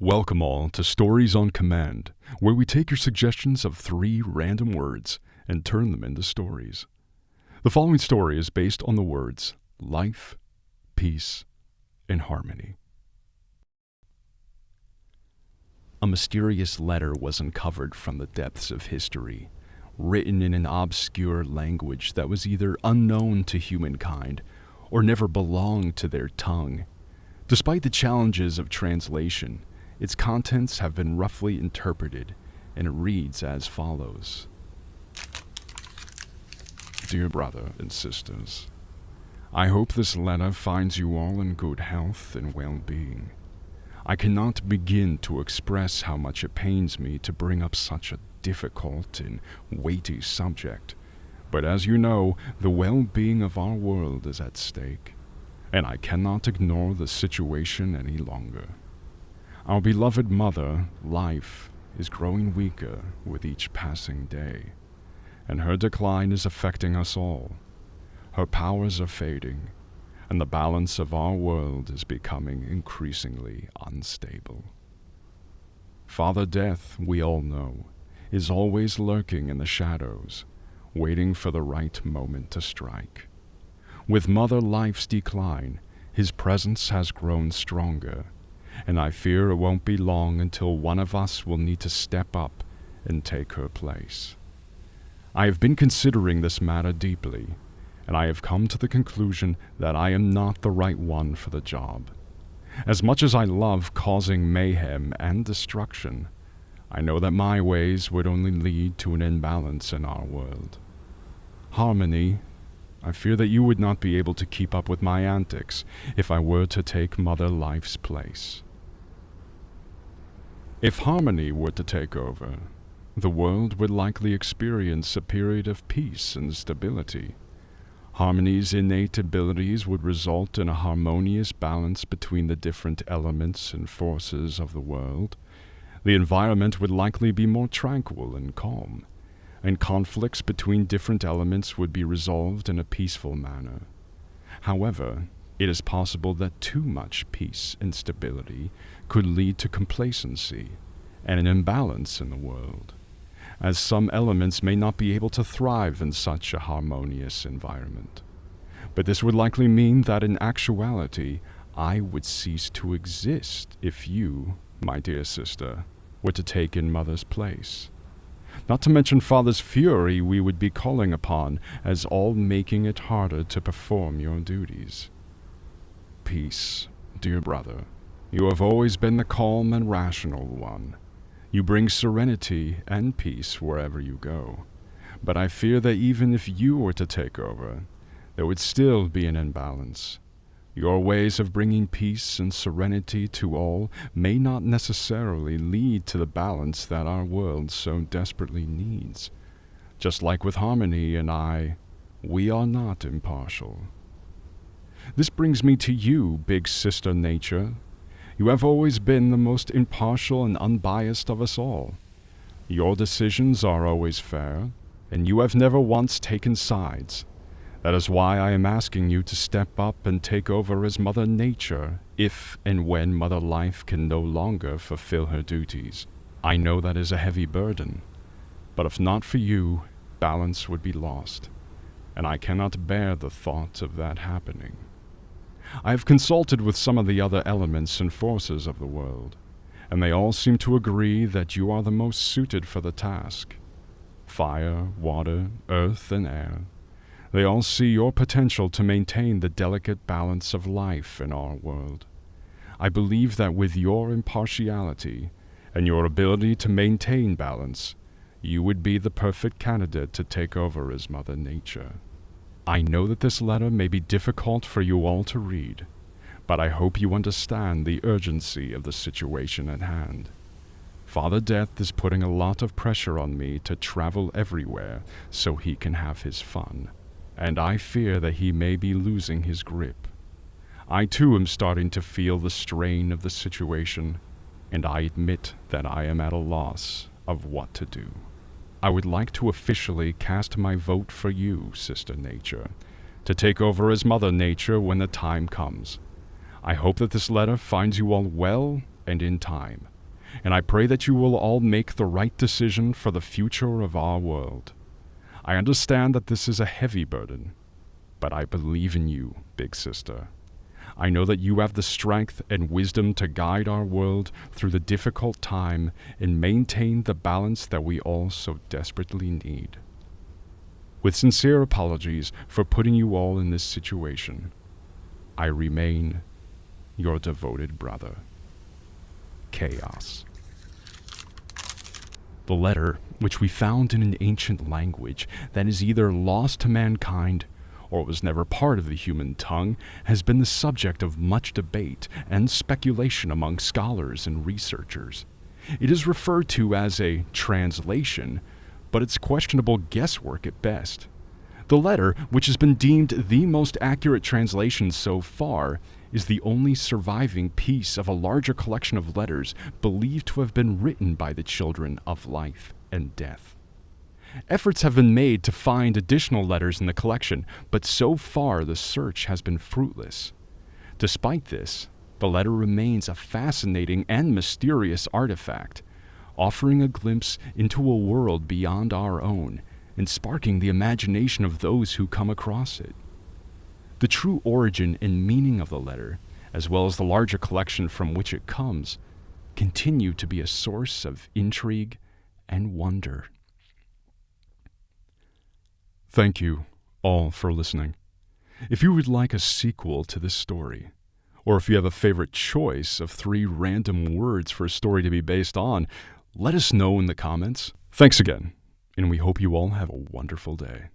Welcome all to Stories on Command, where we take your suggestions of 3 random words and turn them into stories. The following story is based on the words life, peace, and harmony. A mysterious letter was uncovered from the depths of history, written in an obscure language that was either unknown to humankind or never belonged to their tongue. Despite the challenges of translation, its contents have been roughly interpreted, and it reads as follows. Dear brother and sisters, I hope this letter finds you all in good health and well-being. I cannot begin to express how much it pains me to bring up such a difficult and weighty subject, but as you know, the well-being of our world is at stake, and I cannot ignore the situation any longer. Our beloved mother, life, is growing weaker with each passing day, and her decline is affecting us all. Her powers are fading, and the balance of our world is becoming increasingly unstable. Father Death, we all know, is always lurking in the shadows, waiting for the right moment to strike. With Mother Life's decline, his presence has grown stronger, and I fear it won't be long until one of us will need to step up and take her place. I have been considering this matter deeply, and I have come to the conclusion that I am not the right one for the job. As much as I love causing mayhem and destruction, I know that my ways would only lead to an imbalance in our world. Harmony, I fear that you would not be able to keep up with my antics if I were to take Mother Life's place. If Harmony were to take over, the world would likely experience a period of peace and stability. Harmony's innate abilities would result in a harmonious balance between the different elements and forces of the world. The environment would likely be more tranquil and calm, and conflicts between different elements would be resolved in a peaceful manner. However, it is possible that too much peace and stability could lead to complacency and an imbalance in the world, as some elements may not be able to thrive in such a harmonious environment. But this would likely mean that in actuality, I would cease to exist if you, my dear sister, were to take in Mother's place. Not to mention Father's fury we would be calling upon, as all making it harder to perform your duties. Peace, dear brother. You have always been the calm and rational one. You bring serenity and peace wherever you go. But I fear that even if you were to take over, there would still be an imbalance. Your ways of bringing peace and serenity to all may not necessarily lead to the balance that our world so desperately needs. Just like with Harmony and I, we are not impartial. This brings me to you, big sister Nature. You have always been the most impartial and unbiased of us all. Your decisions are always fair, and you have never once taken sides. That is why I am asking you to step up and take over as Mother Nature if and when Mother Life can no longer fulfill her duties. I know that is a heavy burden, but if not for you, balance would be lost, and I cannot bear the thought of that happening. I have consulted with some of the other elements and forces of the world, and they all seem to agree that you are the most suited for the task. Fire, water, earth, and air. They all see your potential to maintain the delicate balance of life in our world. I believe that with your impartiality and your ability to maintain balance, you would be the perfect candidate to take over as Mother Nature. I know that this letter may be difficult for you all to read, but I hope you understand the urgency of the situation at hand. Father Death is putting a lot of pressure on me to travel everywhere so he can have his fun, and I fear that he may be losing his grip. I too am starting to feel the strain of the situation, and I admit that I am at a loss of what to do. I would like to officially cast my vote for you, Sister Nature, to take over as Mother Nature when the time comes. I hope that this letter finds you all well and in time. and I pray that you will all make the right decision for the future of our world. I understand that this is a heavy burden, but I believe in you, big sister. I know that you have the strength and wisdom to guide our world through the difficult time and maintain the balance that we all so desperately need. With sincere apologies for putting you all in this situation, I remain your devoted brother, Chaos. The letter, which we found in an ancient language that is either lost to mankind or was never part of the human tongue, has been the subject of much debate and speculation among scholars and researchers. It is referred to as a translation, but it's questionable guesswork at best. The letter, which has been deemed the most accurate translation so far, is the only surviving piece of a larger collection of letters believed to have been written by the children of life and death. Efforts have been made to find additional letters in the collection, but so far the search has been fruitless. Despite this, the letter remains a fascinating and mysterious artifact, offering a glimpse into a world beyond our own and sparking the imagination of those who come across it. The true origin and meaning of the letter, as well as the larger collection from which it comes, continue to be a source of intrigue and wonder. Thank you all for listening. If you would like a sequel to this story, or if you have a favorite choice of 3 random words for a story to be based on, let us know in the comments. Thanks again, and we hope you all have a wonderful day.